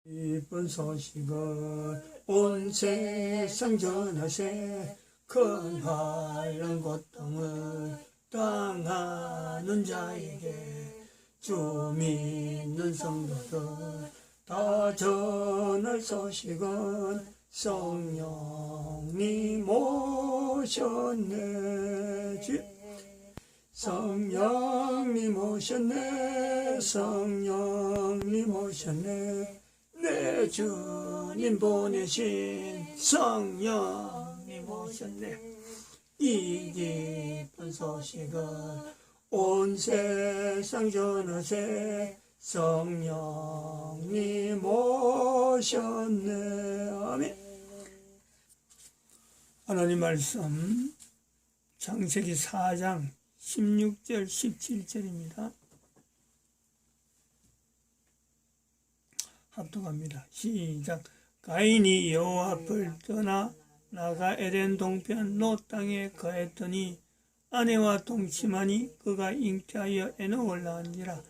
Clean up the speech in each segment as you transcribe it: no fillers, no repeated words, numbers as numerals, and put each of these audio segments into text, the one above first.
기쁜 소식을 온 세상 전하세. 큰 환란 고통을 당하는 자에게 주 믿는 성도들 다 전할 소식은 성령님 오셨네. 성령님 오셨네. 성령님 오셨네. 내 주님 보내신 성령님 오셨네. 이 기쁜 소식을 온 세상 전하세. 성령님 오셨네. 아멘. 하나님 말씀 창세기 4장 16절 17절입니다. 합독합니다. 시작. 가인이 여호와 앞을 떠나 나가 에덴 동편 노 땅에 거했더니 아내와 동침하니 그가 잉태하여 에녹을 낳은지라.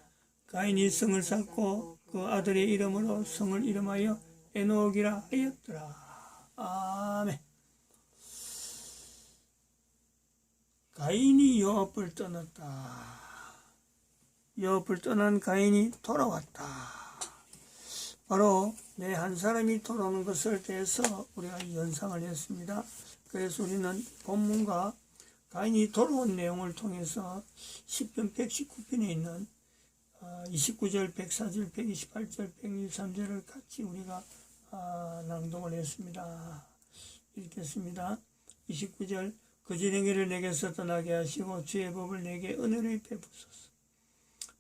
가인이 성을 쌓고 그 아들의 이름으로 성을 이름하여 에녹이라 하였더라. 아멘. 가인이 여호와 앞을 떠났다. 여호와 앞을 떠난 가인이 돌아왔다. 바로 매 한 사람이 돌아오는 것을 대해서 우리가 연상을 했습니다. 그래서 우리는 본문과 가인이 돌아온 내용을 통해서 시편 119편에 있는 29절, 104절, 128절, 123절을 같이 우리가 낭독을 했습니다. 읽겠습니다. 29절. 거짓 행위를 내게서 떠나게 하시고 주의 법을 내게 은혜를 베푸소서.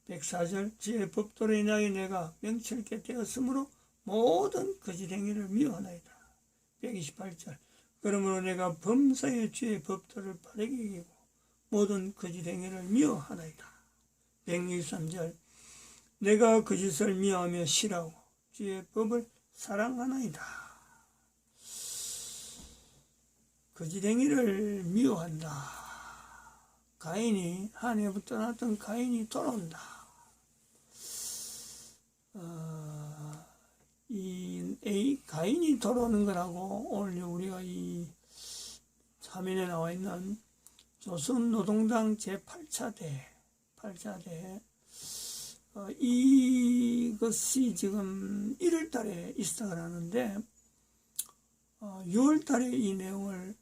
104절. 주의 법도로 인하여 내가 명철케 되었으므로 모든 거짓 행위를 미워하나이다. 128절. 그러므로 내가 범사에 주의 법도를 바르게 여기고 모든 거짓 행위를 미워하나이다. 163절. 내가 거짓을 미워하며 싫어하고 주의 법을 사랑하나이다. 거짓 행위를 미워한다. 가인이 하나님부터 떠났던 가인이 돌아온다. 이 가인이 돌아오는 거라고 오늘 우리가 이 화면에 나와 있는 조선노동당 제8차대 이것이 지금 1월 달에 시작을 하는데 6월 달에 이 내용을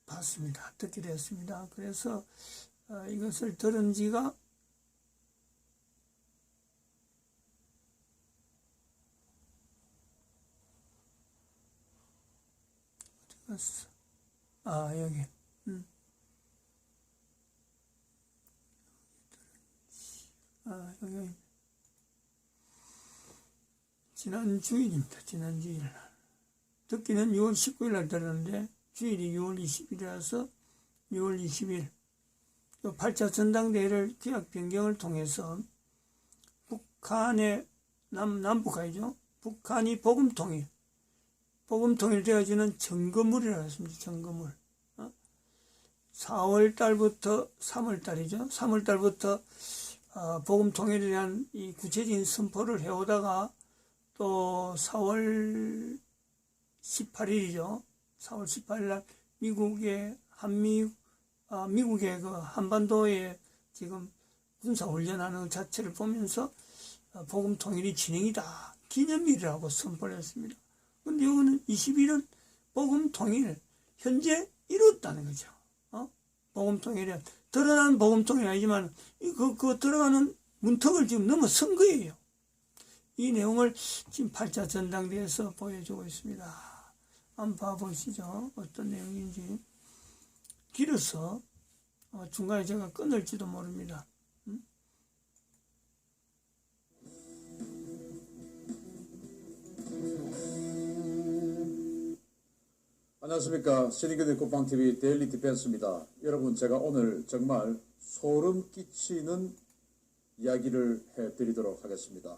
봤습니다. 듣게 되었습니다. 그래서 이것을 들은 지가 어디 갔어? 여기. 여기. 지난 주일입니다. 지난 주일. 듣기는 6월 19일 날 들었는데 주일이 6월 20일이라서 6월 20일 8차 전당대회를 기약 변경을 통해서 북한의 남북한이죠. 북한이 복음통일 되어지는 점거물이라고 했습니다. 점거물. 4월 달부터 3월 달이죠. 3월 달부터 복음통일에 대한 이 구체적인 선포를 해오다가 또 4월 18일이죠. 4월 18일 날 미국의 그 한반도에 지금 군사훈련하는 자체를 보면서 복음 통일이 진행이다. 기념일이라고 선포를 했습니다. 근데 여기는 20일은 복음 통일, 현재 이뤘다는 거죠. 복음 통일이 드러난 복음 통일이 아니지만 그 들어가는 문턱을 지금 넘어선 거예요. 이 내용을 지금 8차 전당대회에서 보여주고 있습니다. 한번 봐보시죠. 어떤 내용인지. 길어서 중간에 제가 끊을지도 모릅니다. 안녕하십니까. 신인교대 국방TV 데일리 디펜스입니다. 여러분, 제가 오늘 정말 소름 끼치는 이야기를 해드리도록 하겠습니다.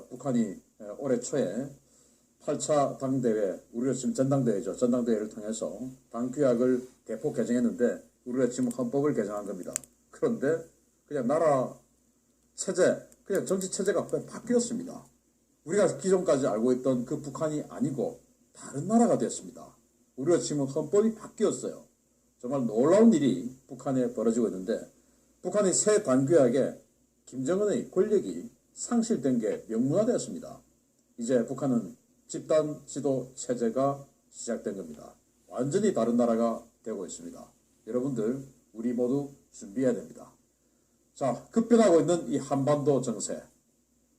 북한이 올해 초에 8차 당대회, 우리가 지금 전당대회죠. 전당대회를 통해서 당규약을 대폭 개정했는데 우리가 지금 헌법을 개정한 겁니다. 그런데 그냥 나라 체제, 그냥 정치 체제가 바뀌었습니다. 우리가 기존까지 알고 있던 그 북한이 아니고 다른 나라가 됐습니다. 우리가 지금 헌법이 바뀌었어요. 정말 놀라운 일이 북한에 벌어지고 있는데 북한의 새 당규약에 김정은의 권력이 상실된 게 명문화되었습니다. 이제 북한은 집단 지도 체제가 시작된 겁니다. 완전히 다른 나라가 되고 있습니다. 여러분들 우리 모두 준비해야 됩니다. 자, 급변하고 있는 이 한반도 정세,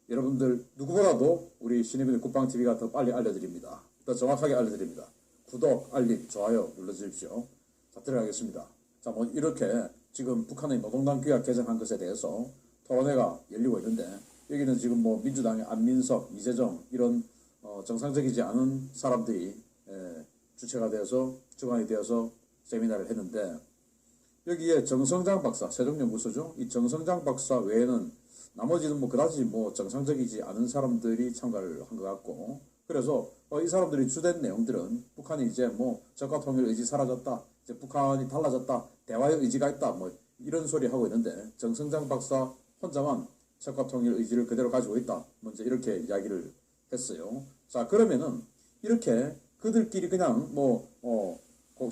여러분들 누구보다도 우리 신의빈 국방TV가 더 빨리 알려드립니다. 더 정확하게 알려드립니다. 구독, 알림, 좋아요 눌러주십시오. 자, 들어가겠습니다. 자, 뭐 이렇게 지금 북한의 노동당 규약 개정한 것에 대해서 토론회가 열리고 있는데 여기는 지금 뭐 민주당의 안민석, 이재정 이런 정상적이지 않은 사람들이 주체가 되어서 주관이 되어서 세미나를 했는데 여기에 정성장 박사, 세종연구소죠. 이 정성장 박사 외에는 나머지는 뭐 그다지 뭐 정상적이지 않은 사람들이 참가를 한 것 같고 그래서 이 사람들이 주된 내용들은 북한이 이제 뭐 적화 통일 의지 사라졌다, 이제 북한이 달라졌다, 대화의 의지가 있다, 뭐 이런 소리 하고 있는데 정성장 박사 혼자만 적화 통일 의지를 그대로 가지고 있다, 먼저 이렇게 이야기를 했어요. 자, 그러면은 이렇게 그들끼리 그냥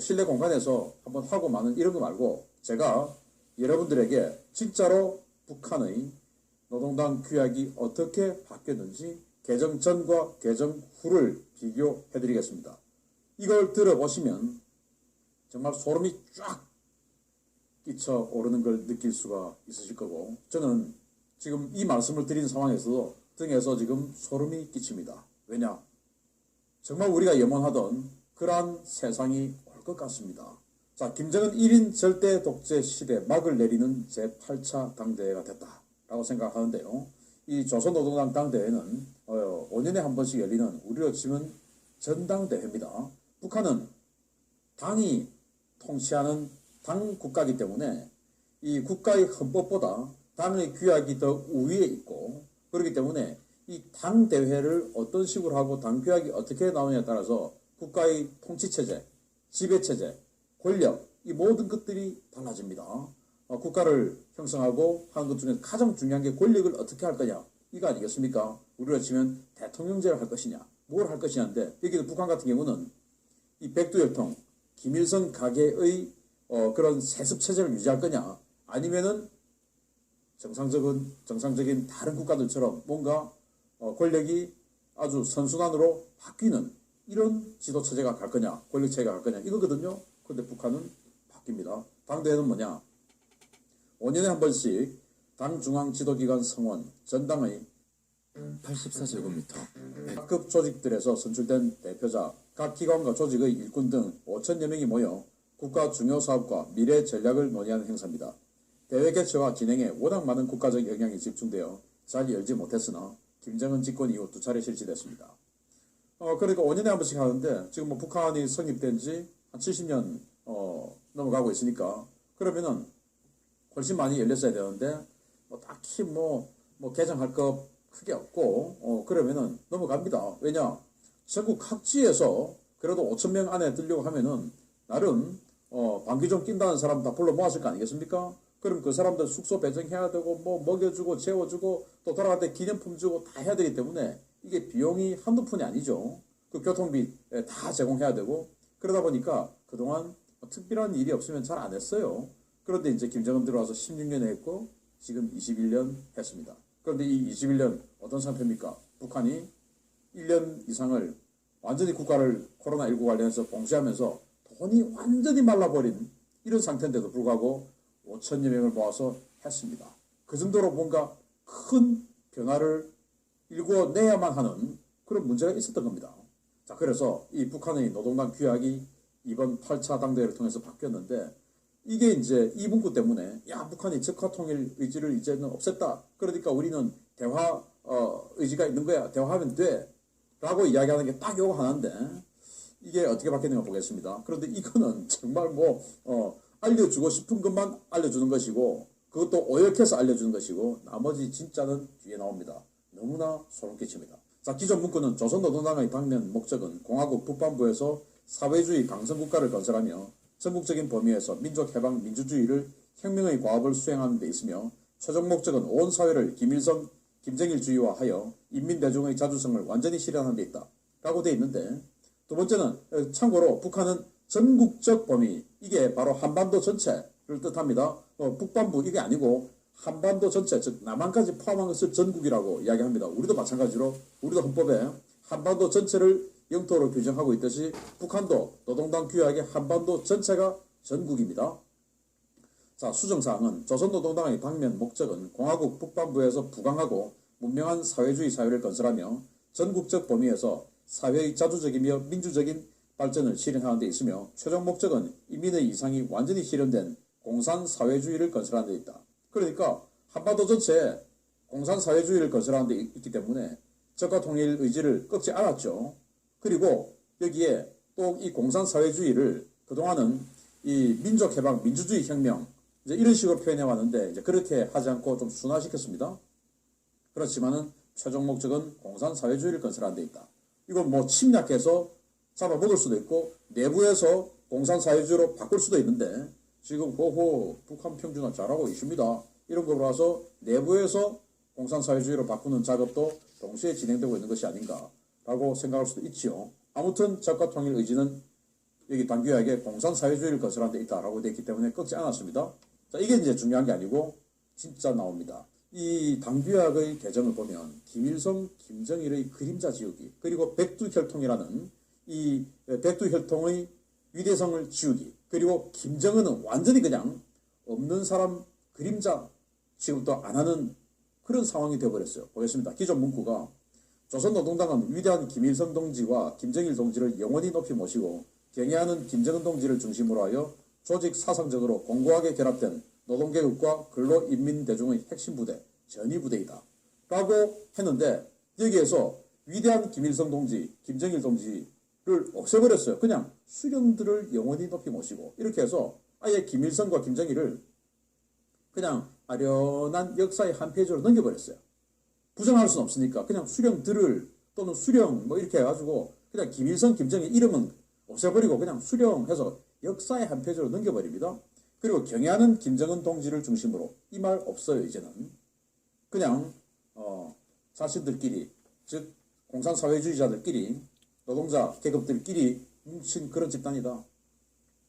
실내 공간에서 한번 하고 마는 이런 거 말고 제가 여러분들에게 진짜로 북한의 노동당 규약이 어떻게 바뀌었는지 개정 전과 개정 후를 비교해 드리겠습니다. 이걸 들어보시면 정말 소름이 쫙 끼쳐 오르는 걸 느낄 수가 있으실 거고 저는 지금 이 말씀을 드린 상황에서도 등에서 지금 소름이 끼칩니다. 왜냐? 정말 우리가 염원하던 그러한 세상이 올 것 같습니다. 자, 김정은 1인 절대 독재 시대 막을 내리는 제8차 당대회가 됐다라고 생각하는데요. 이 조선노동당 당대회는 5년에 한 번씩 열리는 우리로 치면 전당대회입니다. 북한은 당이 통치하는 당 국가이기 때문에 이 국가의 헌법보다 당의 규약이 더 우위에 있고 그렇기 때문에 이 당대회를 어떤 식으로 하고 당규약이 어떻게 나오냐에 따라서 국가의 통치체제, 지배체제, 권력 이 모든 것들이 달라집니다. 국가를 형성하고 하는 것 중에 가장 중요한 게 권력을 어떻게 할 거냐 이거 아니겠습니까? 우리로 치면 대통령제를 할 것이냐 뭘 할 것이냐인데 여기는 북한 같은 경우는 이 백두혈통, 김일성 가계의 그런 세습체제를 유지할 거냐 아니면은 정상적인 다른 국가들처럼 뭔가 권력이 아주 선순환으로 바뀌는 이런 지도체제가 갈 거냐, 권력체제가 갈 거냐 이거거든요. 그런데 북한은 바뀝니다. 당대회는 뭐냐? 5년에 한 번씩 당 중앙 지도기관 성원, 전당의 84제곱미터, 각급 조직들에서 선출된 대표자, 각 기관과 조직의 일꾼 등 5천여 명이 모여 국가 중요 사업과 미래 전략을 논의하는 행사입니다. 대회 개최와 진행에 워낙 많은 국가적 영향이 집중되어 잘 열지 못했으나 김정은 집권 이후 2차례 실시됐습니다. 그러니까 5년에 한 번씩 하는데 지금 뭐 북한이 성립된 지 한 70년 넘어가고 있으니까 그러면은 훨씬 많이 열렸어야 되는데 딱히 개정할 거 크게 없고 그러면은 넘어갑니다. 왜냐? 전국 각지에서 그래도 5천 명 안에 들려고 하면은 나름 방귀 좀 낀다는 사람 다 불러 모았을 거 아니겠습니까? 그럼 그 사람들 숙소 배정해야 되고 뭐 먹여주고 재워주고 또 돌아갈 때 기념품 주고 다 해야 되기 때문에 이게 비용이 한두 푼이 아니죠. 그 교통비 다 제공해야 되고 그러다 보니까 그동안 특별한 일이 없으면 잘 안 했어요. 그런데 이제 김정은 들어와서 16년에 했고 지금 21년 했습니다. 그런데 이 21년 어떤 상태입니까? 북한이 1년 이상을 완전히 국가를 코로나19 관련해서 봉쇄하면서 돈이 완전히 말라버린 이런 상태인데도 불구하고 5천여 명을 모아서 했습니다. 그 정도로 뭔가 큰 변화를 일궈내야만 하는 그런 문제가 있었던 겁니다. 자, 그래서 이 북한의 노동당 규약이 이번 8차 당대회를 통해서 바뀌었는데 이게 이제 이 문구 때문에 북한이 적화통일 의지를 이제는 없앴다. 그러니까 우리는 대화 의지가 있는 거야. 대화하면 돼. 라고 이야기하는 게 딱 요거 하나인데 이게 어떻게 바뀌는가 보겠습니다. 그런데 이거는 정말 알려주고 싶은 것만 알려주는 것이고 그것도 오역해서 알려주는 것이고 나머지 진짜는 뒤에 나옵니다. 너무나 소름 끼칩니다. 자, 기존 문구는 조선노동당의 당면 목적은 공화국 북반부에서 사회주의 강성국가를 건설하며 전국적인 범위에서 민족해방 민주주의를 혁명의 과업을 수행하는 데 있으며 최종 목적은 온 사회를 김정일주의와 하여 인민대중의 자주성을 완전히 실현하는 데 있다 라고 돼 있는데, 두 번째는 참고로 북한은 전국적 범위, 이게 바로 한반도 전체를 뜻합니다. 북반부 이게 아니고 한반도 전체, 즉 남한까지 포함한 것을 전국이라고 이야기합니다. 우리도 마찬가지로 우리도 헌법에 한반도 전체를 영토로 규정하고 있듯이 북한도 노동당 규약의 한반도 전체가 전국입니다. 자, 수정사항은 조선노동당의 당면 목적은 공화국 북반부에서 부강하고 문명한 사회주의 사회를 건설하며 전국적 범위에서 사회의 자주적이며 민주적인 발전을 실현하는 데 있으며, 최종 목적은 인민의 이상이 완전히 실현된 공산사회주의를 건설하는 데 있다. 그러니까 한반도 전체에 공산사회주의를 건설하는 데 있기 때문에 적과 통일 의지를 꺾지 않았죠. 그리고 여기에 또 이 공산사회주의를 그동안은 이 민족해방, 민주주의 혁명, 이제 이런 식으로 표현해 왔는데, 이제 그렇게 하지 않고 좀 순화시켰습니다. 그렇지만은 최종 목적은 공산사회주의를 건설하는 데 있다. 이건 뭐 침략해서 잡아먹을 수도 있고 내부에서 공산사회주의로 바꿀 수도 있는데, 지금 호호 북한 평준화 잘하고 있습니다. 이런 거 봐서 내부에서 공산사회주의로 바꾸는 작업도 동시에 진행되고 있는 것이 아닌가라고 생각할 수도 있지요. 아무튼 적과 통일 의지는 여기 당규약에 공산사회주의를 건설하는 데 있다라고 되어 있기 때문에 꺾지 않았습니다. 자, 이게 이제 중요한 게 아니고 진짜 나옵니다. 이 당규약의 개정을 보면 김일성, 김정일의 그림자 지우기, 그리고 백두혈통이라는 이 백두혈통의 위대성을 지우기, 그리고 김정은은 완전히 그냥 없는 사람 그림자 지금도 안 하는 그런 상황이 되어버렸어요. 보겠습니다. 기존 문구가 조선노동당은 위대한 김일성 동지와 김정일 동지를 영원히 높이 모시고 경애하는 김정은 동지를 중심으로 하여 조직 사상적으로 공고하게 결합된 노동계급과 근로인민대중의 핵심 부대, 전위부대이다 라고 했는데, 여기에서 위대한 김일성 동지, 김정일 동지를 없애버렸어요. 그냥 수령들을 영원히 높이 모시고, 이렇게 해서 아예 김일성과 김정일을 그냥 아련한 역사의 한 페이지로 넘겨버렸어요. 부정할 수는 없으니까 그냥 수령들을, 또는 수령 뭐 이렇게 해가지고 그냥 김일성, 김정일 이름은 없애버리고 그냥 수령해서 역사의 한 페이지로 넘겨버립니다. 그리고 경애하는 김정은 동지를 중심으로, 이 말 없어요. 이제는 그냥 자신들끼리, 즉 공산사회주의자들끼리, 노동자 계급들끼리 뭉친 그런 집단이다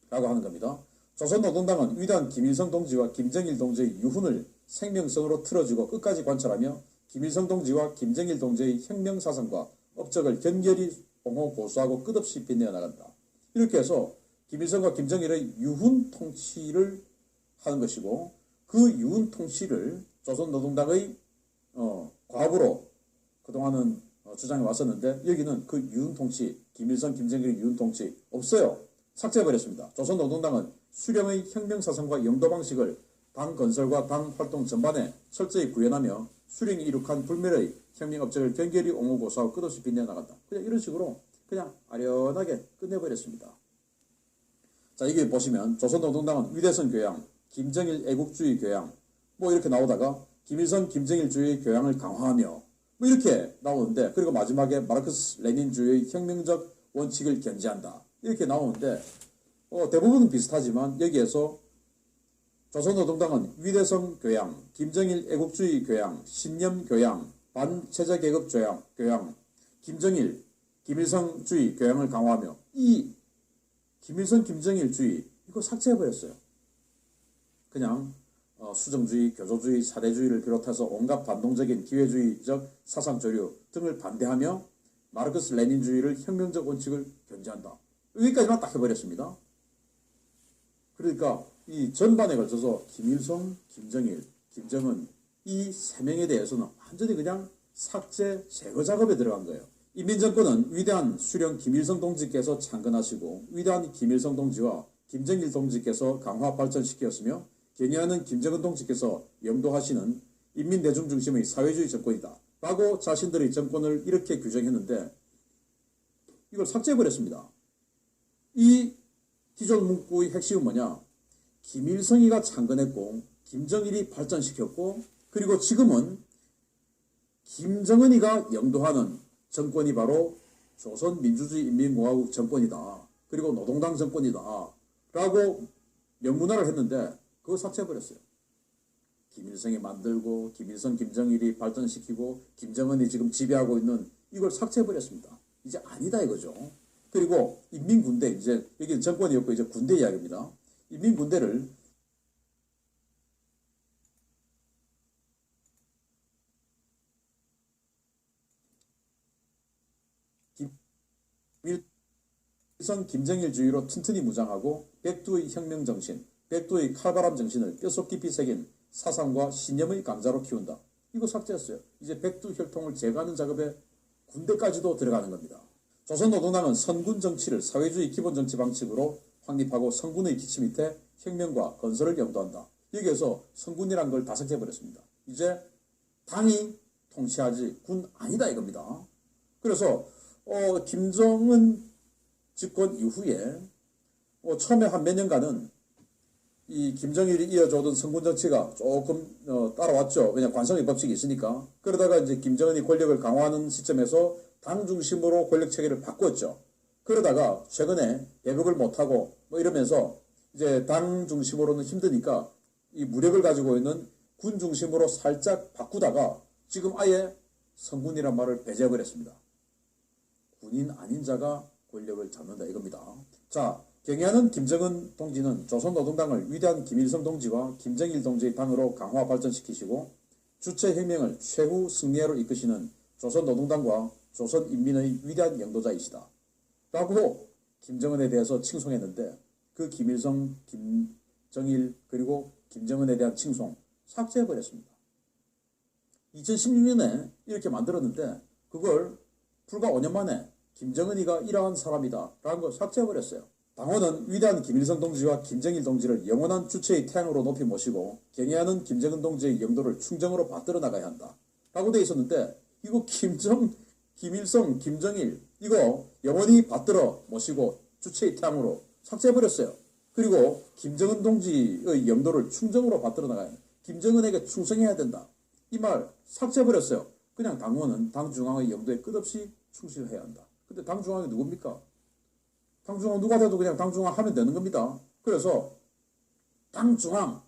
라고 하는 겁니다. 조선노동당은 위대한 김일성 동지와 김정일 동지의 유훈을 생명성으로 틀어주고 끝까지 관찰하며 김일성 동지와 김정일 동지의 혁명사상과 업적을 견결히 옹호 고수하고 끝없이 빛내어 나간다. 이렇게 해서 김일성과 김정일의 유훈 통치를 하는 것이고, 그 유훈 통치를 조선노동당의 과부로 그동안은 주장해 왔었는데, 여기는 그 유훈 통치, 김일성, 김정일의 유훈 통치 없어요. 삭제해버렸습니다. 조선노동당은 수령의 혁명사상과 영도방식을 당 건설과 당 활동 전반에 철저히 구현하며 수령이 이룩한 불멸의 혁명 업적을 견결히 옹호 고수하고 끝없이 빛내 나간다. 그냥 이런 식으로 그냥 아련하게 끝내버렸습니다. 자, 이게 보시면 조선노동당은 위대성 교양, 김정일 애국주의 교양 뭐 이렇게 나오다가 김일성, 김정일주의 교양을 강화하며 뭐 이렇게 나오는데, 그리고 마지막에 마르크스 레닌주의 혁명적 원칙을 견지한다 이렇게 나오는데, 대부분은 비슷하지만 여기에서 조선노동당은 위대성 교양, 김정일 애국주의 교양, 신념 교양, 반체제계급 교양, 김정일, 김일성주의 교양을 강화하며, 이 김일성, 김정일주의 이거 삭제해버렸어요. 그냥 수정주의, 교조주의, 사대주의를 비롯해서 온갖 반동적인 기회주의적 사상조류 등을 반대하며 마르크스 레닌주의를 혁명적 원칙을 견지한다. 여기까지만 딱 해버렸습니다. 그러니까 이 전반에 걸쳐서 김일성, 김정일, 김정은 이 세 명에 대해서는 완전히 그냥 삭제, 제거 작업에 들어간 거예요. 인민정권은 위대한 수령 김일성 동지께서 창건하시고 위대한 김일성 동지와 김정일 동지께서 강화 발전시켰으며 경애하는 김정은 동지께서 영도하시는 인민대중 중심의 사회주의 정권이다 라고 자신들의 정권을 이렇게 규정했는데, 이걸 삭제해버렸습니다. 이 기존 문구의 핵심은 뭐냐? 김일성이가 창건했고 김정일이 발전시켰고, 그리고 지금은 김정은이가 영도하는 정권이 바로 조선민주주의인민공화국 정권이다, 그리고 노동당 정권이다 라고 명문화를 했는데 그거 삭제해버렸어요. 김일성이 만들고 김일성, 김정일이 발전시키고 김정은이 지금 지배하고 있는 이걸 삭제해버렸습니다. 이제 아니다 이거죠. 그리고 인민군대, 이제 여기는 정권이었고 이제 군대 이야기입니다. 인민군대를 김일성, 김정일주의로 튼튼히 무장하고 백두의 혁명정신, 백두의 칼바람 정신을 뼛속 깊이 새긴 사상과 신념의 강자로 키운다. 이거 삭제했어요. 이제 백두 혈통을 제거하는 작업에 군대까지도 들어가는 겁니다. 조선노동당은 선군 정치를 사회주의 기본 정치 방식으로 확립하고 선군의 기치 밑에 혁명과 건설을 염두한다. 여기에서 선군이란 걸 다 삭제해버렸습니다. 이제 당이 통치하지 군 아니다 이겁니다. 그래서 김정은 집권 이후에 처음에 한 몇 년간은 이 김정일이 이어져오던 선군 정치가 조금 따라왔죠. 왜냐 관성의 법칙이 있으니까. 그러다가 이제 김정은이 권력을 강화하는 시점에서 당 중심으로 권력 체계를 바꿨죠. 그러다가 최근에 배급을 못하고 뭐 이러면서 이제 당 중심으로는 힘드니까 이 무력을 가지고 있는 군 중심으로 살짝 바꾸다가 지금 아예 선군이란 말을 배제해버렸습니다. 군인 아닌 자가 권력을 잡는다 이겁니다. 자, 경애하는 김정은 동지는 조선노동당을 위대한 김일성 동지와 김정일 동지의 당으로 강화 발전시키시고 주체혁명을 최후 승리로 이끄시는 조선노동당과 조선인민의 위대한 영도자이시다. 라고 김정은에 대해서 칭송했는데 그 김일성, 김정일 그리고 김정은에 대한 칭송 삭제해버렸습니다. 2016년에 이렇게 만들었는데 그걸 불과 5년 만에 김정은이가 이러한 사람이다 라는 걸 삭제해버렸어요. 당원은 위대한 김일성 동지와 김정일 동지를 영원한 주체의 태양으로 높이 모시고 경애하는 김정은 동지의 영도를 충정으로 받들어 나가야 한다 라고 돼 있었는데 이거 김일성, 김정일 이거 영원히 받들어 모시고 주체의 태양으로 삭제해버렸어요. 그리고 김정은 동지의 영도를 충정으로 받들어 나가야 한다. 김정은에게 충성해야 된다. 이 말 삭제해버렸어요. 그냥 당원은 당중앙의 영도에 끝없이 충실해야 한다. 근데 당중앙이 누굽니까? 당중앙 누가 돼도 그냥 당중앙 하면 되는 겁니다. 그래서 당중앙,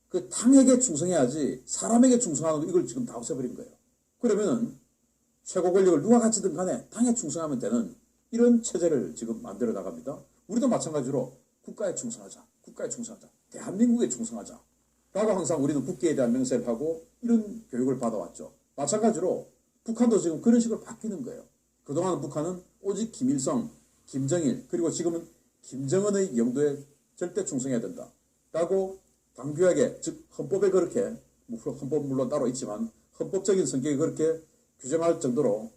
그 당에게 충성해야지 사람에게 충성하는 거 이걸 지금 다 없애버린 거예요. 그러면은 최고 권력을 누가 가지든 간에 당에 충성하면 되는 이런 체제를 지금 만들어 나갑니다. 우리도 마찬가지로 국가에 충성하자. 국가에 충성하자. 대한민국에 충성하자. 라고 항상 우리는 국기에 대한 명세를 하고 이런 교육을 받아왔죠. 마찬가지로 북한도 지금 그런 식으로 바뀌는 거예요. 그동안 북한은 오직 김일성, 김정일 그리고 지금은 김정은의 영도에 절대 충성해야 된다. 라고 당규하게 즉 헌법에 그렇게 헌법 물론 따로 있지만 헌법적인 성격이 그렇게 규정할 정도로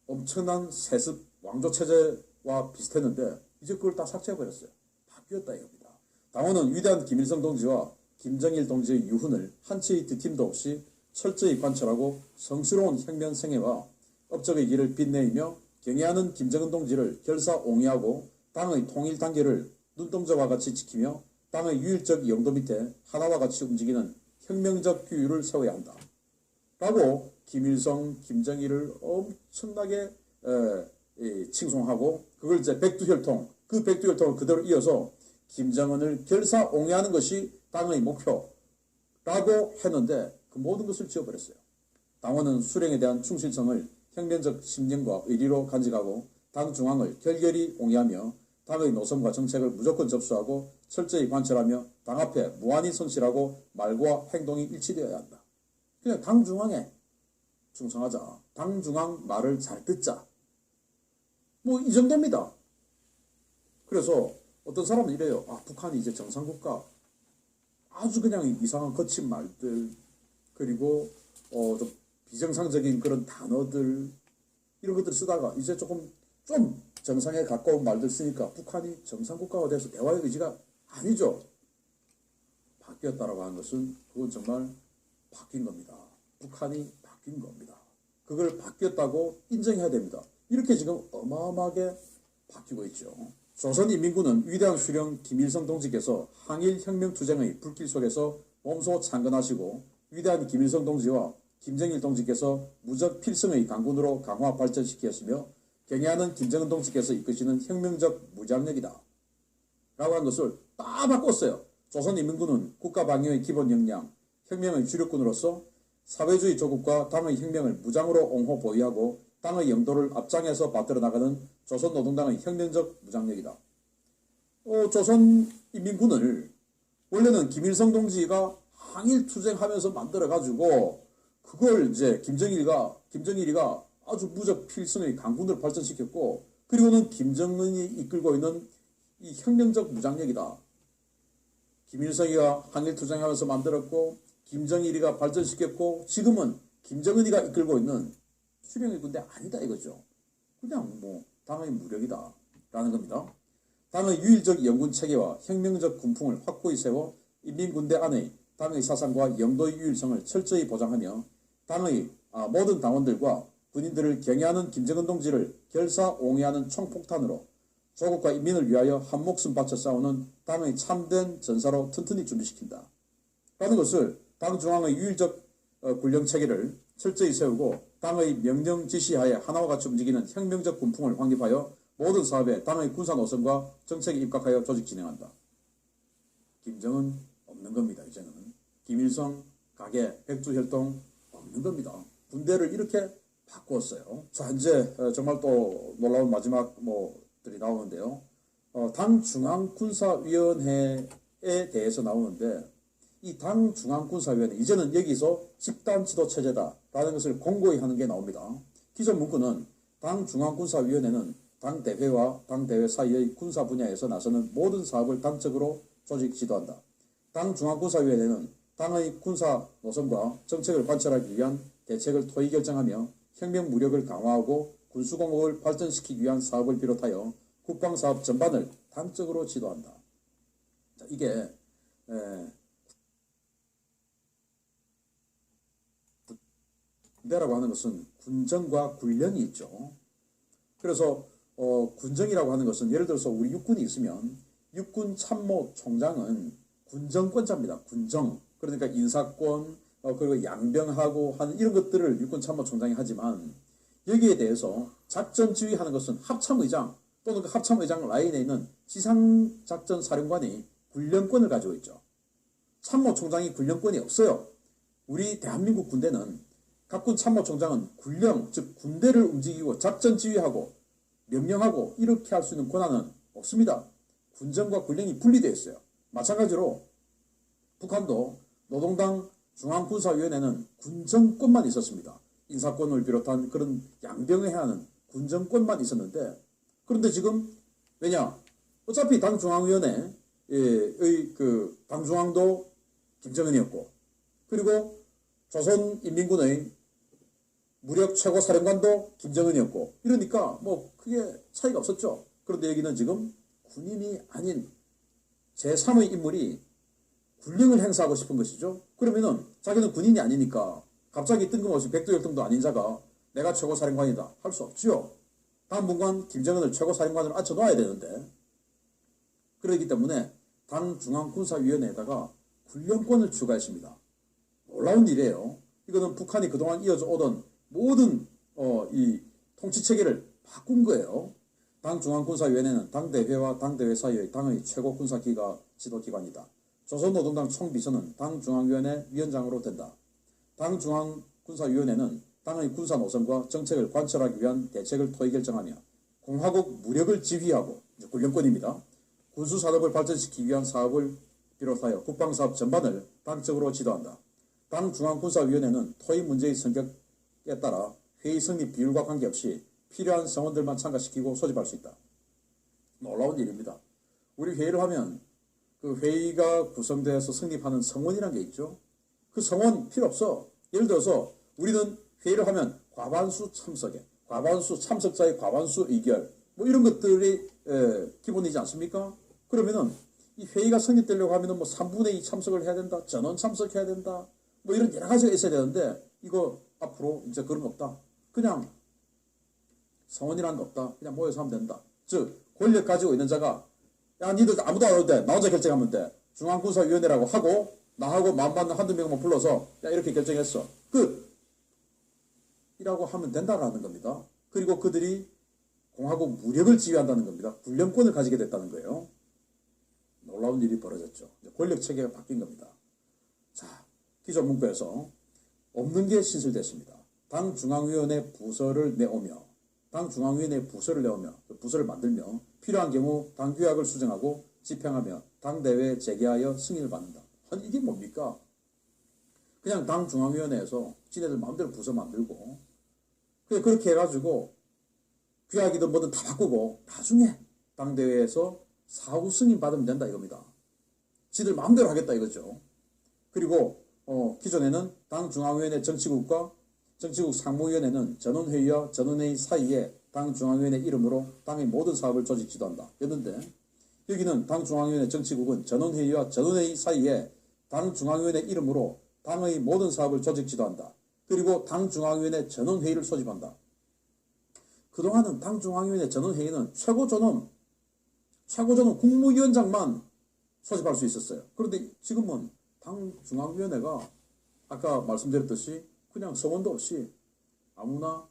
엄청난 세습 왕조 체제와 비슷했는데 이제 그걸 다 삭제해버렸어요. 바뀌었다 이겁니다. 당원은 위대한 김일성 동지와 김정일 동지의 유훈을 한치의 뒤팀도 없이 철저히 관철하고 성스러운 혁명 생애와 업적의 길을 빛내이며 경애하는 김정은 동지를 결사옹이하고 당의 통일 단계를 눈동자와 같이 지키며 당의 유일적 영도 밑에 하나와 같이 움직이는 혁명적 규율을 세워야 한다. 라고 김일성, 김정일을 엄청나게 칭송하고 그걸 이제 백두혈통, 그 백두혈통을 그대로 이어서 김정은을 결사옹이하는 것이 당의 목표라고 했는데 그 모든 것을 지워버렸어요. 당원은 수령에 대한 충실성을 혁명적 심령과 의리로 간직하고 당 중앙을 결결히 옹이하며 당의 노선과 정책을 무조건 접수하고 철저히 관철하며 당 앞에 무한히 성실하고 말과 행동이 일치되어야 한다. 그냥 당 중앙에 충성하자. 당 중앙 말을 잘 듣자. 뭐 이 정도입니다. 그래서 어떤 사람은 이래요. 아, 북한이 이제 정상국가 아주 그냥 이상한 거친 말들 그리고 좀 비정상적인 그런 단어들 이런 것들 쓰다가 이제 좀 정상에 가까운 말들 쓰니까 북한이 정상국가가 돼서 대화의 의지가 아니죠. 바뀌었다라고 하는 것은 그건 정말 바뀐 겁니다. 북한이 바뀐 겁니다. 그걸 바뀌었다고 인정해야 됩니다. 이렇게 지금 어마어마하게 바뀌고 있죠. 조선인민군은 위대한 수령 김일성 동지께서 항일혁명투쟁의 불길 속에서 몸소 창건하시고 위대한 김일성 동지와 김정일 동지께서 무적 필승의 강군으로 강화 발전시켰으며 경애하는 김정은 동지께서 이끄시는 혁명적 무장력이다. 라고 한 것을 다 바꿨어요. 조선인민군은 국가방위의 기본 역량, 혁명의 주력군으로서 사회주의 조국과 당의 혁명을 무장으로 옹호 보위하고 당의 영도를 앞장에서 받들어 나가는 조선노동당의 혁명적 무장력이다. 조선인민군을 원래는 김일성 동지가 항일 투쟁하면서 만들어가지고 그걸 이제 김정일이가 아주 무적 필승의 강군으로 발전시켰고, 그리고는 김정은이 이끌고 있는 이 혁명적 무장력이다. 김일성이가 항일 투쟁하면서 만들었고, 김정일이가 발전시켰고, 지금은 김정은이가 이끌고 있는 수령의 군대 아니다 이거죠. 그냥 뭐 당의 무력이다 라는 겁니다. 당의 유일적 영군 체계와 혁명적 군풍을 확고히 세워 인민군대 안의 당의 사상과 영도의 유일성을 철저히 보장하며 당의 모든 당원들과 군인들을 경애하는 김정은 동지를 결사옹위하는 총폭탄으로 조국과 인민을 위하여 한목숨 바쳐 싸우는 당의 참된 전사로 튼튼히 준비시킨다 라는 것을 당 중앙의 유일적 군령체계를 철저히 세우고 당의 명령 지시하에 하나와 같이 움직이는 혁명적 군풍을 확립하여 모든 사업에 당의 군사 노선과 정책에 입각하여 조직 진행한다. 김정은 없는 겁니다. 이제는 김일성, 가계, 백두혈통 없는 겁니다. 군대를 이렇게 바꾸었어요. 자, 이제 정말 또 놀라운 마지막 뭐들이 나오는데요. 당 중앙군사위원회에 대해서 나오는데, 이 당 중앙군사위원회, 이제는 여기서 집단 지도 체제다라는 것을 공고히 하는 게 나옵니다. 기존 문구는 당 중앙군사위원회는 당 대회와 당 대회 사이의 군사 분야에서 나서는 모든 사업을 당적으로 조직 지도한다. 당 중앙군사위원회는 당의 군사 노선과 정책을 관철하기 위한 대책을 토의 결정하며 혁명 무력을 강화하고 군수공업을 발전시키기 위한 사업을 비롯하여 국방사업 전반을 당적으로 지도한다. 자, 이게 군대라고 하는 것은 군정과 군령이 있죠. 그래서 군정이라고 하는 것은 예를 들어서 우리 육군이 있으면 육군 참모총장은 군정권자입니다. 군정. 그러니까 인사권, 그리고 양병하고 하는 이런 것들을 육군 참모총장이 하지만, 여기에 대해서 작전 지휘하는 것은 합참의장 또는 그 합참의장 라인에 있는 지상작전사령관이 군령권을 가지고 있죠. 참모총장이 군령권이 없어요. 우리 대한민국 군대는 각군 참모총장은 군령, 즉 군대를 움직이고 작전 지휘하고 명령하고 이렇게 할 수 있는 권한은 없습니다. 군정과 군령이 분리되어 있어요. 마찬가지로 북한도 노동당 중앙군사위원회는 군정권만 있었습니다. 인사권을 비롯한 그런 양병을 해야 하는 군정권만 있었는데, 그런데 지금 왜냐? 어차피 당중앙위원회의 그 당중앙도 김정은이었고, 그리고 조선인민군의 무력 최고사령관도 김정은이었고, 이러니까 뭐 크게 차이가 없었죠. 그런데 여기는 지금 군인이 아닌 제3의 인물이 군령을 행사하고 싶은 것이죠. 그러면은 자기는 군인이 아니니까 갑자기 뜬금없이 백두혈통도 아닌 자가 내가 최고사령관이다 할 수 없죠. 당분간 김정은을 최고사령관으로 앉혀놔야 되는데, 그렇기 때문에 당 중앙군사위원회에다가 군령권을 추가했습니다. 놀라운 일이에요. 이거는 북한이 그동안 이어져 오던 모든 이 통치체계를 바꾼 거예요. 당 중앙군사위원회는 당 대회와 당 대회 사이의 당의 최고 군사기가 지도기관이다. 조선노동당 총비서는 당 중앙위원회 위원장으로 된다. 당 중앙군사위원회는 당의 군사 노선과 정책을 관철하기 위한 대책을 토의 결정하며 공화국 무력을 지휘하고, 군령권입니다. 군수산업을 발전시키기 위한 사업을 비롯하여 국방사업 전반을 당적으로 지도한다. 당 중앙군사위원회는 토의 문제의 성격에 따라 회의 성립 비율과 관계없이 필요한 성원들만 참가시키고 소집할 수 있다. 놀라운 일입니다. 우리 회의를 하면 그 회의가 구성되어서 성립하는 성원이라는 게 있죠. 그 성원 필요 없어. 예를 들어서 우리는 회의를 하면 과반수 참석에, 과반수 참석자의 과반수 의결, 뭐 이런 것들이 기본이지 않습니까? 그러면은 이 회의가 성립되려고 하면은 뭐 3분의 2 참석을 해야 된다, 전원 참석해야 된다, 뭐 이런 여러 가지가 있어야 되는데, 이거 앞으로 이제 그런 거 없다. 그냥 성원이라는 거 없다. 그냥 모여서 하면 된다. 즉 권력 가지고 있는 자가 야 니들 아무도 안 와도 돼. 나 혼자 결정하면 돼. 중앙군사위원회라고 하고 나하고 마음 맞는 한두 명만 불러서 야 이렇게 결정했어. 끝. 이라고 하면 된다라는 겁니다. 그리고 그들이 공화국 무력을 지휘한다는 겁니다. 군령권을 가지게 됐다는 거예요. 놀라운 일이 벌어졌죠. 권력 체계가 바뀐 겁니다. 자, 기존 문구에서 없는 게 신설됐습니다. 당 중앙위원회 부서를 내오며 부서를 만들며 필요한 경우 당 규약을 수정하고 집행하며 당 대회에 제기하여 승인을 받는다. 아니 이게 뭡니까? 그냥 당 중앙위원회에서 지네들 마음대로 부서 만들고 그냥 그렇게 해가지고 규약이든 뭐든 다 바꾸고 나중에 당 대회에서 사후 승인 받으면 된다 이겁니다. 지들 마음대로 하겠다 이거죠. 그리고 기존에는 당 중앙위원회 정치국과 정치국 상무위원회는 전원회의와 전원회의 사이에 당 중앙위원회 이름으로 당의 모든 사업을 조직 지도한다. 였는데 여기는 당 중앙위원회 정치국은 전원회의와 전원회의 사이에 당 중앙위원회 이름으로 당의 모든 사업을 조직 지도한다. 그리고 당 중앙위원회 전원회의를 소집한다. 그동안은 당 중앙위원회 전원회의는 최고조는 국무위원장만 소집할 수 있었어요. 그런데 지금은 당 중앙위원회가 아까 말씀드렸듯이 그냥 서원도 없이 아무나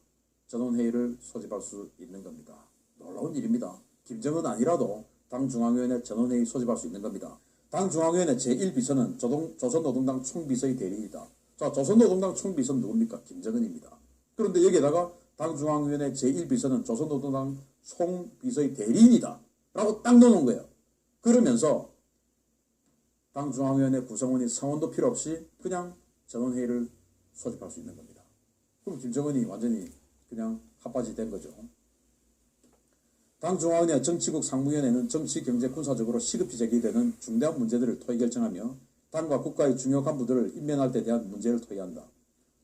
전원회의를 소집할 수 있는 겁니다. 놀라운 일입니다. 김정은 아니라도 당 중앙위원회 전원회의 소집할 수 있는 겁니다. 당 중앙위원회 제1비서는 조선노동당 총비서의 대리이다. 자, 조선노동당 총비서는 누굽니까? 김정은입니다. 그런데 여기에다가 당 중앙위원회 제1비서는 조선노동당 총비서의 대리인이다. 라고 딱 넣어놓은 거예요. 그러면서 당 중앙위원회 구성원이 성원도 필요 없이 그냥 전원회의를 소집할 수 있는 겁니다. 그럼 김정은이 완전히 그냥 핫바지 된 거죠. 당 중앙위원회 정치국 상무위원회는 정치, 경제, 군사적으로 시급히 제기되는 중대한 문제들을 토의 결정하며 당과 국가의 중요 간부들을 임명할 때 대한 문제를 토의한다.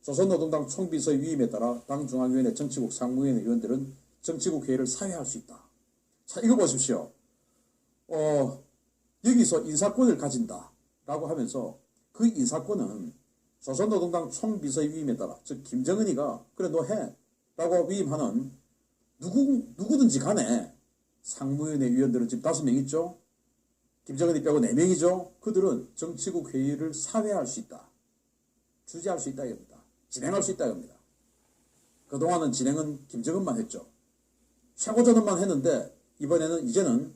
조선노동당 총비서의 위임에 따라 당 중앙위원회 정치국 상무위원회 위원들은 정치국 회의를 사회할 수 있다. 자, 이거 보십시오. 여기서 인사권을 가진다라고 하면서 그 인사권은 조선노동당 총비서의 위임에 따라, 즉 김정은이가 그래 너 해 라고 위임하는 누구든지 간에 상무위원회 위원들은 지금 5명 있죠. 김정은이 빼고 4명이죠. 그들은 정치국 회의를 사회할 수 있다. 주재할 수 있다 이겁니다. 진행할 수 있다 이겁니다. 그동안은 진행은 김정은만 했죠. 최고전원만 했는데 이제는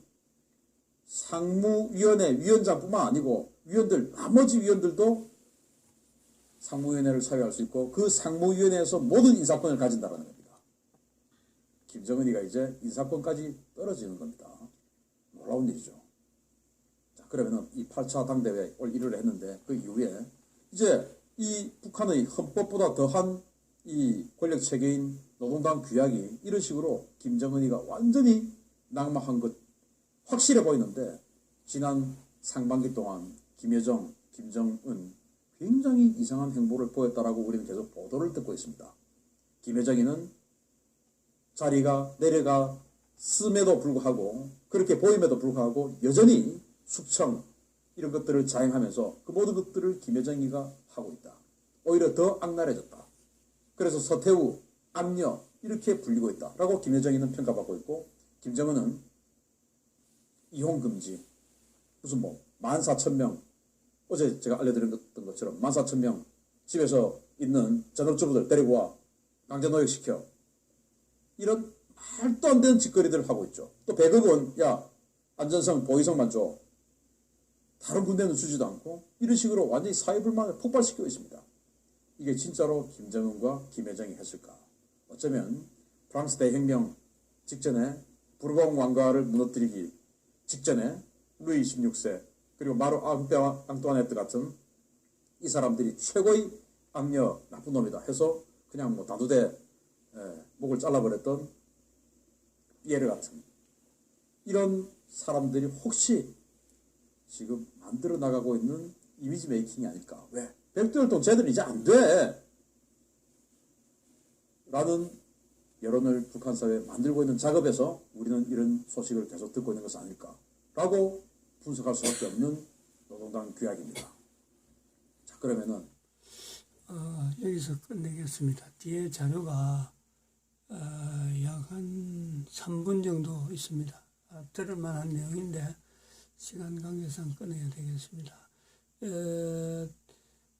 상무위원회 위원장뿐만 아니고 나머지 위원들도 상무위원회를 사회할 수 있고 그 상무위원회에서 모든 인사권을 가진다는 겁니다. 김정은이가 이제 인사권까지 떨어지는 겁니다. 놀라운 일이죠. 자, 그러면은 이 8차 당대회 올 1월에 했는데 그 이후에 이제 이 북한의 헌법보다 더한 이 권력 체계인 노동당 규약이 이런 식으로 김정은이가 완전히 낙마한 것 확실해 보이는데 지난 상반기 동안 김여정, 김정은 굉장히 이상한 행보를 보였다라고 우리는 계속 보도를 듣고 있습니다. 김여정이는 자리가 내려갔음에도 불구하고 그렇게 보임에도 불구하고 여전히 숙청 이런 것들을 자행하면서 그 모든 것들을 김여정이가 하고 있다. 오히려 더 악랄해졌다. 그래서 서태후, 압력 이렇게 불리고 있다라고 김여정이는 평가받고 있고 김정은은 이혼금지 무슨 14,000명 어제 제가 알려드렸던 것처럼 14,000명 집에서 있는 전업주부들 데리고 와 강제노역시켜 이런 말도 안 되는 짓거리들을 하고 있죠. 또 100억 원 안전성 보위성만 줘. 다른 군대는 주지도 않고 이런 식으로 완전히 사회불만을 폭발시키고 있습니다. 이게 진짜로 김정은과 김여정이 했을까? 어쩌면 프랑스 대혁명 직전에 부르봉 왕가를 무너뜨리기 직전에 루이 16세 그리고 마루 앙뚜아네트 같은 이 사람들이 최고의 악녀 나쁜 놈이다 해서 그냥 다두대 목을 잘라버렸던 피에르 같은 이런 사람들이 혹시 지금 만들어 나가고 있는 이미지 메이킹이 아닐까? 왜? 백두혈통 쟤들은 이제 안 돼! 라는 여론을 북한 사회에 만들고 있는 작업에서 우리는 이런 소식을 계속 듣고 있는 것은 아닐까? 라고 분석할 수밖에 없는 노동당 규약입니다. 자, 그러면은 여기서 끝내겠습니다. 뒤에 자료가 약 한 3분 정도 있습니다. 들을 만한 내용인데 시간 관계상 끊어야 되겠습니다.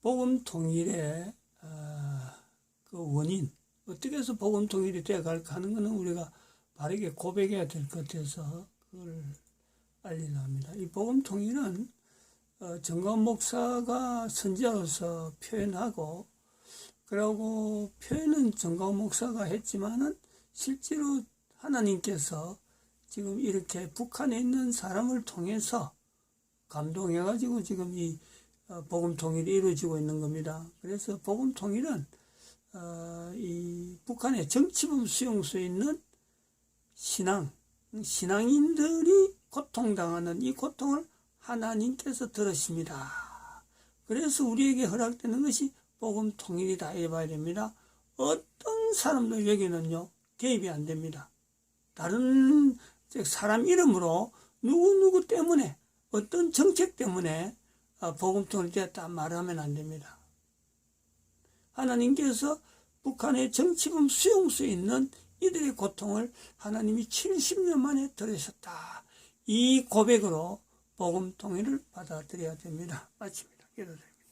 복음 통일의 그 원인 어떻게 해서 복음 통일이 되어갈까 하는 것은 우리가 바르게 고백해야 될 것 같아서 그걸 알리려 합니다. 이 복음 통일은 정가운 목사가 선지자로서 표현하고, 그리고 표현은 정가운 목사가 했지만은 실제로 하나님께서 지금 이렇게 북한에 있는 사람을 통해서 감동해가지고 지금 이 복음 통일이 이루어지고 있는 겁니다. 그래서 복음 통일은 이 북한의 정치범 수용소에 있는 신앙인들이 고통당하는 이 고통을 하나님께서 들으십니다. 그래서 우리에게 허락되는 것이 복음 통일이다 해봐야 됩니다. 어떤 사람도 여기는요 개입이 안 됩니다. 다른 사람 이름으로 누구 때문에 어떤 정책 때문에 복음 통일되었다 말하면 안 됩니다. 하나님께서 북한의 정치범 수용소에 있는 이들의 고통을 하나님이 70년 만에 들으셨다. 이 고백으로 복음 통일을 받아들여야 됩니다. 마칩니다. 기도드립니다.